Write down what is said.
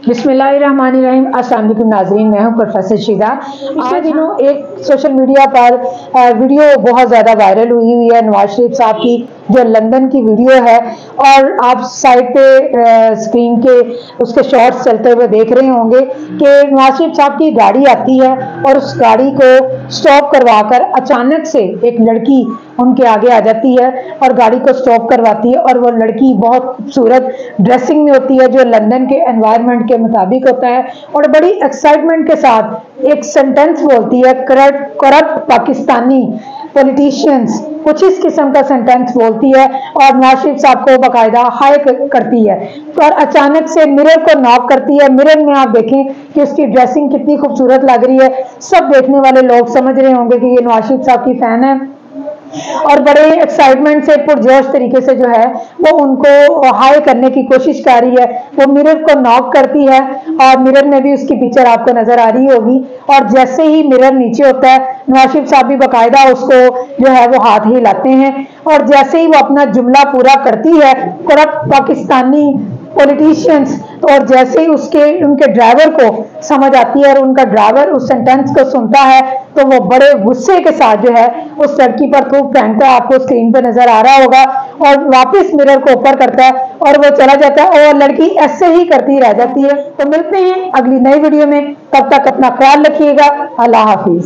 बिस्मिल्लाहिर्रहमानिर्रहीम। अस्सलाम वालेकुम नाज़रीन, मैं हूं प्रोफेसर शिदा। पिछले दिनों एक सोशल मीडिया पर वीडियो बहुत ज़्यादा वायरल हुई है नवाज शरीफ साहब की, जो लंदन की वीडियो है। और आप साइड पे स्क्रीन के उसके शॉट्स चलते हुए देख रहे होंगे कि नवाज शरीफ साहब की गाड़ी आती है और उस गाड़ी को स्टॉप करवाकर अचानक से एक लड़की उनके आगे आ जाती है और गाड़ी को स्टॉप करवाती है। और वो लड़की बहुत खूबसूरत ड्रेसिंग में होती है, जो लंदन के एनवायरनमेंट के मुताबिक होता है, और बड़ी एक्साइटमेंट के साथ एक सेंटेंस बोलती है, करप्ट पाकिस्तानी पॉलिटिशियंस, कुछ इस किस्म का सेंटेंस बोलती है और नवाज शरीफ साहब को बाकायदा हाई करती है। और अचानक से मिरर को नॉक करती है। मिरर में आप देखें कि उसकी ड्रेसिंग कितनी खूबसूरत लग रही है। सब देखने वाले लोग समझ रहे होंगे कि ये नवाज शरीफ साहब की फैन है और बड़े एक्साइटमेंट से पुरजोश तरीके से जो है वो उनको हाई करने की कोशिश कर रही है। वो मिरर को नॉक करती है और मिरर में भी उसकी पिक्चर आपको नजर आ रही होगी। और जैसे ही मिरर नीचे होता है, नवाज शरीफ साहब भी बाकायदा उसको जो है वो हाथ हिलाते हैं। और जैसे ही वो अपना जुमला पूरा करती है, करप्ट पाकिस्तानी पॉलिटिशियंस, और जैसे ही उनके ड्राइवर को समझ आती है और उनका ड्राइवर उस सेंटेंस को सुनता है, तो वो बड़े गुस्से के साथ जो है उस लड़की पर थूक फेंकता है। आपको स्क्रीन पे नजर आ रहा होगा। और वापस मिरर को ऊपर करता है और वो चला जाता है और लड़की ऐसे ही करती रह जाती है। तो मिलते हैं अगली नई वीडियो में, तब तक अपना ख्याल रखिएगा। अल्लाह हाफिज।